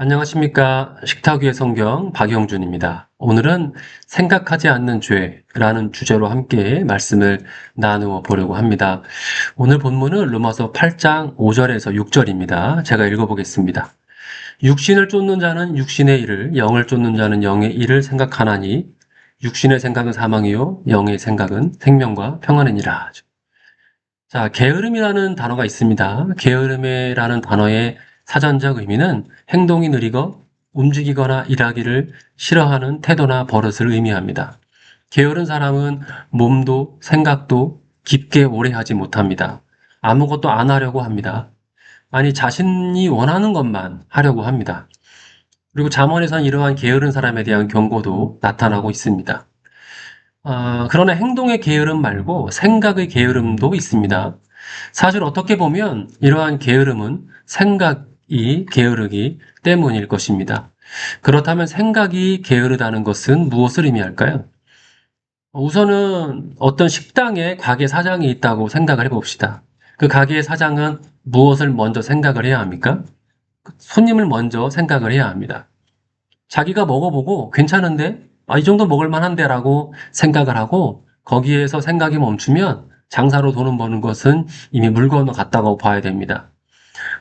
안녕하십니까. 식탁 위의 성경 박영준입니다. 오늘은 생각하지 않는 죄라는 주제로 함께 말씀을 나누어 보려고 합니다. 오늘 본문은 로마서 8장 5절에서 6절입니다. 제가 읽어보겠습니다. 육신을 쫓는 자는 육신의 일을, 영을 쫓는 자는 영의 일을 생각하나니 육신의 생각은 사망이요 영의 생각은 생명과 평안이니라. 자, 게으름이라는 단어가 있습니다. 게으름이라는 단어의 사전적 의미는 행동이 느리고 움직이거나 일하기를 싫어하는 태도나 버릇을 의미합니다. 게으른 사람은 몸도 생각도 깊게 오래 하지 못합니다. 아무것도 안 하려고 합니다. 아니, 자신이 원하는 것만 하려고 합니다. 그리고 잠언에서는 이러한 게으른 사람에 대한 경고도 나타나고 있습니다. 그러나 행동의 게으름 말고 생각의 게으름도 있습니다. 사실 어떻게 보면 이러한 게으름은 생각이 게으르기 때문일 것입니다. 그렇다면 생각이 게으르다는 것은 무엇을 의미할까요? 우선은 어떤 식당에 가게 사장이 있다고 생각을 해봅시다. 그 가게의 사장은 무엇을 먼저 생각을 해야 합니까? 손님을 먼저 생각을 해야 합니다. 자기가 먹어보고 괜찮은데? 이 정도 먹을 만한데 라고 생각을 하고 거기에서 생각이 멈추면 장사로 돈을 버는 것은 이미 물 건너갔다고 봐야 됩니다.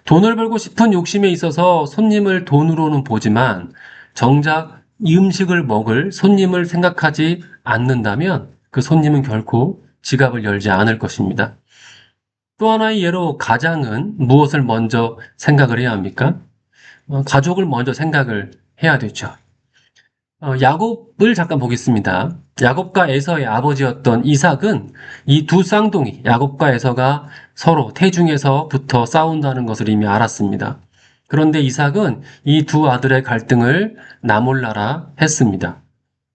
돈을 벌고 싶은 욕심에 있어서 손님을 돈으로는 보지만 정작 이 음식을 먹을 손님을 생각하지 않는다면 그 손님은 결코 지갑을 열지 않을 것입니다. 또 하나의 예로 가장은 무엇을 먼저 생각을 해야 합니까? 가족을 먼저 생각을 해야 되죠. 야곱을 잠깐 보겠습니다. 야곱과 에서의 아버지였던 이삭은 이 두 쌍둥이, 야곱과 에서가 서로 태중에서부터 싸운다는 것을 이미 알았습니다. 그런데 이삭은 이 두 아들의 갈등을 나몰라라 했습니다.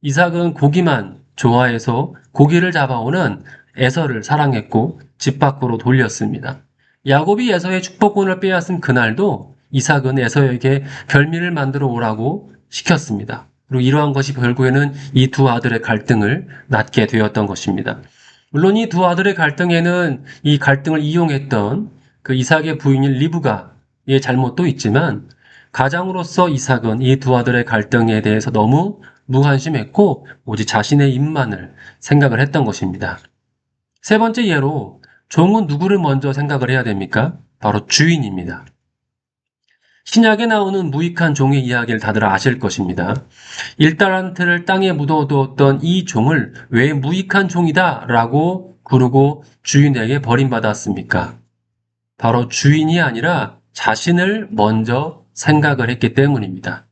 이삭은 고기만 좋아해서 고기를 잡아오는 에서를 사랑했고 집 밖으로 돌렸습니다. 야곱이 에서의 축복권을 빼앗은 그날도 이삭은 에서에게 별미를 만들어 오라고 시켰습니다. 그리고 이러한 것이 결국에는 이 두 아들의 갈등을 낳게 되었던 것입니다. 물론 이 두 아들의 갈등에는 이 갈등을 이용했던 그 이삭의 부인인 리브가의 잘못도 있지만 가장으로서 이삭은 이 두 아들의 갈등에 대해서 너무 무관심했고 오직 자신의 입만을 생각을 했던 것입니다. 세 번째 예로 종은 누구를 먼저 생각을 해야 됩니까? 바로 주인입니다. 신약에 나오는 무익한 종의 이야기를 다들 아실 것입니다. 1달란트를 땅에 묻어두었던 이 종을 왜 무익한 종이다 라고 부르고 주인에게 버림받았습니까? 바로 주인이 아니라 자신을 먼저 생각을 했기 때문입니다.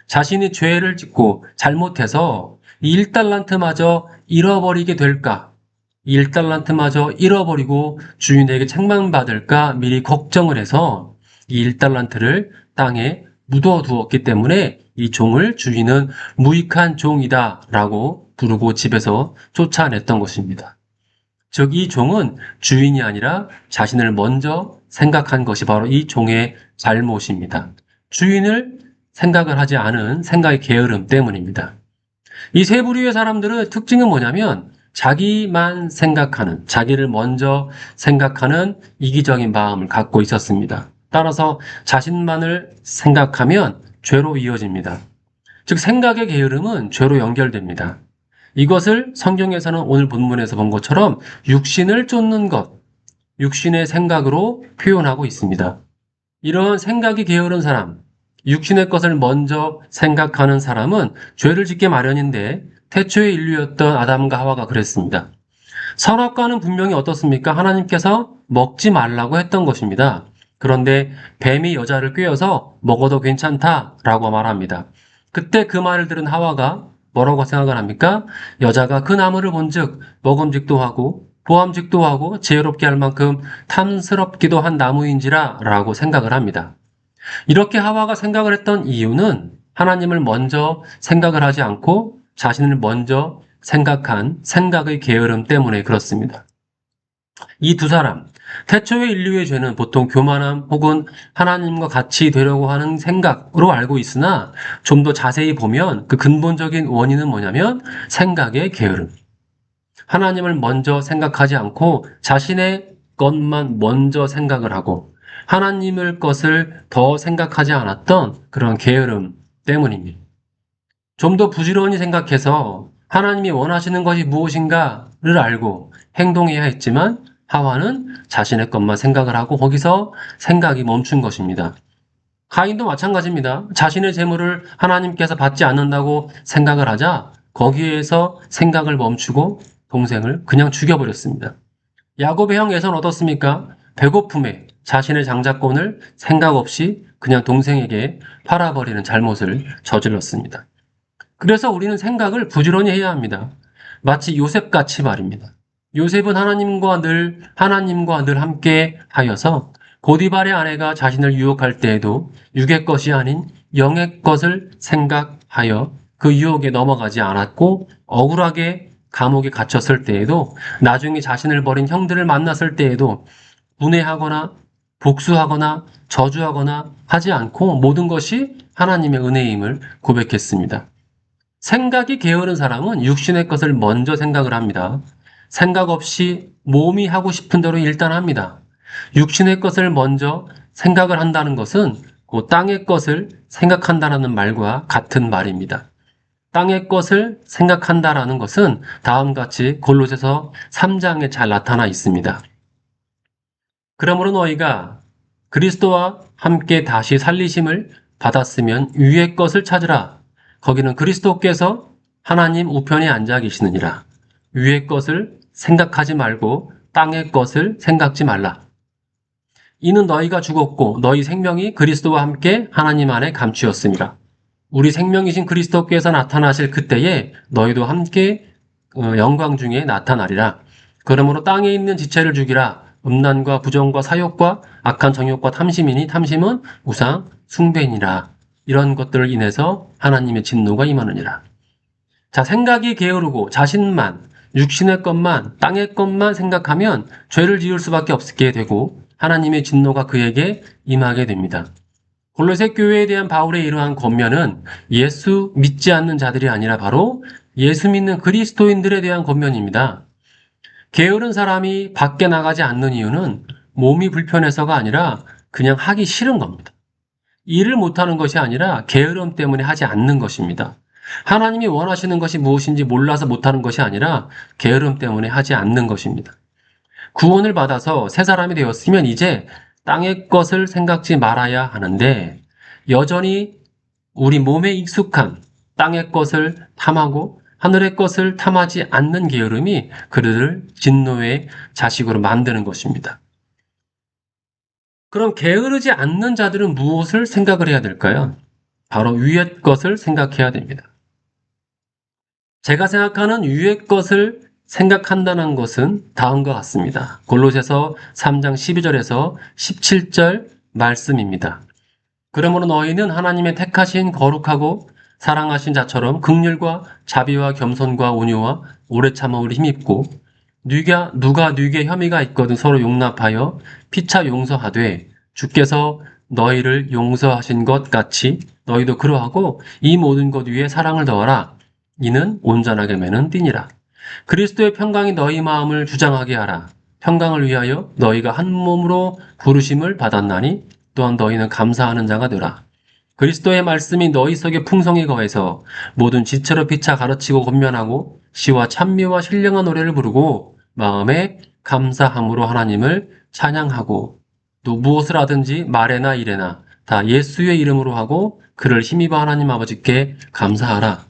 자신이 죄를 짓고 잘못해서 이 1달란트마저 잃어버리게 될까? 이 1달란트마저 잃어버리고 주인에게 책망받을까 미리 걱정을 해서 이 1달란트를 땅에 묻어두었기 때문에 이 종을 주인은 무익한 종이다 라고 부르고 집에서 쫓아냈던 것입니다. 즉 이 종은 주인이 아니라 자신을 먼저 생각한 것이 바로 이 종의 잘못입니다. 주인을 생각을 하지 않은 생각의 게으름 때문입니다. 이 세 부류의 사람들의 특징은 뭐냐면 자기만 생각하는, 자기를 먼저 생각하는 이기적인 마음을 갖고 있었습니다. 따라서 자신만을 생각하면 죄로 이어집니다. 즉 생각의 게으름은 죄로 연결됩니다. 이것을 성경에서는 오늘 본문에서 본 것처럼 육신을 쫓는 것, 육신의 생각으로 표현하고 있습니다. 이런 생각이 게으른 사람, 육신의 것을 먼저 생각하는 사람은 죄를 짓게 마련인데 태초의 인류였던 아담과 하와가 그랬습니다. 선악과는 분명히 어떻습니까? 하나님께서 먹지 말라고 했던 것입니다. 그런데 뱀이 여자를 꿰어서 먹어도 괜찮다라고 말합니다. 그때 그 말을 들은 하와가 뭐라고 생각을 합니까? 여자가 그 나무를 본즉 먹음직도 하고 보암직도 하고 지혜롭게 할 만큼 탐스럽기도 한 나무인지라 라고 생각을 합니다. 이렇게 하와가 생각을 했던 이유는 하나님을 먼저 생각을 하지 않고 자신을 먼저 생각한 생각의 게으름 때문에 그렇습니다. 이 두 사람, 태초의 인류의 죄는 보통 교만함 혹은 하나님과 같이 되려고 하는 생각으로 알고 있으나 좀 더 자세히 보면 그 근본적인 원인은 뭐냐면 생각의 게으름. 하나님을 먼저 생각하지 않고 자신의 것만 먼저 생각을 하고 하나님의 것을 더 생각하지 않았던 그런 게으름 때문입니다. 좀 더 부지런히 생각해서 하나님이 원하시는 것이 무엇인가를 알고 행동해야 했지만 하와는 자신의 것만 생각을 하고 거기서 생각이 멈춘 것입니다. 가인도 마찬가지입니다. 자신의 재물을 하나님께서 받지 않는다고 생각을 하자 거기에서 생각을 멈추고 동생을 그냥 죽여버렸습니다. 야곱의 형 에서는 어떻습니까? 배고픔에 자신의 장자권을 생각 없이 그냥 동생에게 팔아버리는 잘못을 저질렀습니다. 그래서 우리는 생각을 부지런히 해야 합니다. 마치 요셉같이 말입니다. 요셉은 하나님과 늘 함께 하여서 보디발의 아내가 자신을 유혹할 때에도 육의 것이 아닌 영의 것을 생각하여 그 유혹에 넘어가지 않았고 억울하게 감옥에 갇혔을 때에도 나중에 자신을 버린 형들을 만났을 때에도 분해하거나 복수하거나 저주하거나 하지 않고 모든 것이 하나님의 은혜임을 고백했습니다. 생각이 게으른 사람은 육신의 것을 먼저 생각을 합니다. 생각 없이 몸이 하고 싶은 대로 일단 합니다. 육신의 것을 먼저 생각을 한다는 것은 그 땅의 것을 생각한다는 말과 같은 말입니다. 땅의 것을 생각한다라는 것은 다음과 같이 골로새서 3장에 잘 나타나 있습니다. 그러므로 너희가 그리스도와 함께 다시 살리심을 받았으면 위의 것을 찾으라. 거기는 그리스도께서 하나님 우편에 앉아 계시느니라. 위의 것을 생각하지 말고 땅의 것을 생각지 말라. 이는 너희가 죽었고 너희 생명이 그리스도와 함께 하나님 안에 감추었습니다. 우리 생명이신 그리스도께서 나타나실 그때에 너희도 함께 영광 중에 나타나리라. 그러므로 땅에 있는 지체를 죽이라. 음란과 부정과 사욕과 악한 정욕과 탐심이니 탐심은 우상 숭배니라. 이런 것들을 인해서 하나님의 진노가 임하느니라. 자, 생각이 게으르고 자신만, 육신의 것만, 땅의 것만 생각하면 죄를 지을 수밖에 없게 되고 하나님의 진노가 그에게 임하게 됩니다. 골로새 교회에 대한 바울의 이러한 권면은 예수 믿지 않는 자들이 아니라 바로 예수 믿는 그리스도인들에 대한 권면입니다. 게으른 사람이 밖에 나가지 않는 이유는 몸이 불편해서가 아니라 그냥 하기 싫은 겁니다. 일을 못하는 것이 아니라 게으름 때문에 하지 않는 것입니다. 하나님이 원하시는 것이 무엇인지 몰라서 못하는 것이 아니라 게으름 때문에 하지 않는 것입니다. 구원을 받아서 새 사람이 되었으면 이제 땅의 것을 생각지 말아야 하는데 여전히 우리 몸에 익숙한 땅의 것을 탐하고 하늘의 것을 탐하지 않는 게으름이 그들을 진노의 자식으로 만드는 것입니다. 그럼 게으르지 않는 자들은 무엇을 생각을 해야 될까요? 바로 위의 것을 생각해야 됩니다. 제가 생각하는 위의 것을 생각한다는 것은 다음과 같습니다. 골로새서 3장 12절에서 17절 말씀입니다. 그러므로 너희는 하나님의 택하신 거룩하고 사랑하신 자처럼 긍휼과 자비와 겸손과 온유와 오래 참음을 힘입고 누가 네게 혐의가 있거든 서로 용납하여 피차 용서하되 주께서 너희를 용서하신 것 같이 너희도 그러하고 이 모든 것 위에 사랑을 더하라. 이는 온전하게 매는 띠니라. 그리스도의 평강이 너희 마음을 주장하게 하라. 평강을 위하여 너희가 한 몸으로 부르심을 받았나니 또한 너희는 감사하는 자가 되라. 그리스도의 말씀이 너희 속에 풍성히 거해서 모든 지체로 피차 가르치고 권면하고 시와 찬미와 신령한 노래를 부르고 마음에 감사함으로 하나님을 찬양하고 또 무엇을 하든지 말에나 일에나 다 예수의 이름으로 하고 그를 힘입어 하나님 아버지께 감사하라.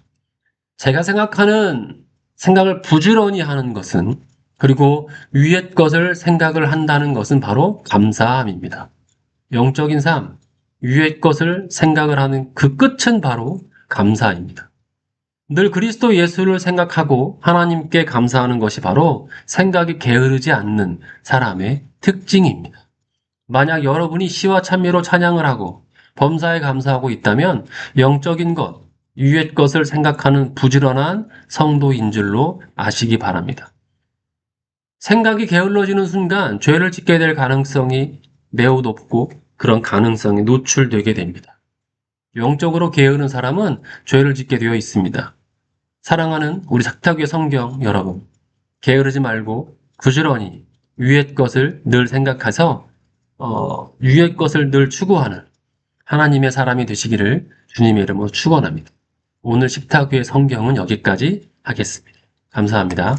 제가 생각하는 생각을 부지런히 하는 것은 그리고 위의 것을 생각을 한다는 것은 바로 감사함입니다. 영적인 삶, 위의 것을 생각을 하는 그 끝은 바로 감사입니다. 늘 그리스도 예수를 생각하고 하나님께 감사하는 것이 바로 생각이 게으르지 않는 사람의 특징입니다. 만약 여러분이 시와 찬미로 찬양을 하고 범사에 감사하고 있다면 영적인 것, 위의 것을 생각하는 부지런한 성도인 줄로 아시기 바랍니다. 생각이 게을러지는 순간 죄를 짓게 될 가능성이 매우 높고 그런 가능성에 노출되게 됩니다. 영적으로 게으른 사람은 죄를 짓게 되어 있습니다. 사랑하는 우리 작타교의 성경 여러분, 게으르지 말고 부지런히 위의 것을 늘 생각해서 유의 것을 늘 추구하는 하나님의 사람이 되시기를 주님의 이름으로 축원합니다. 오늘 식탁 위의 성경은 여기까지 하겠습니다. 감사합니다.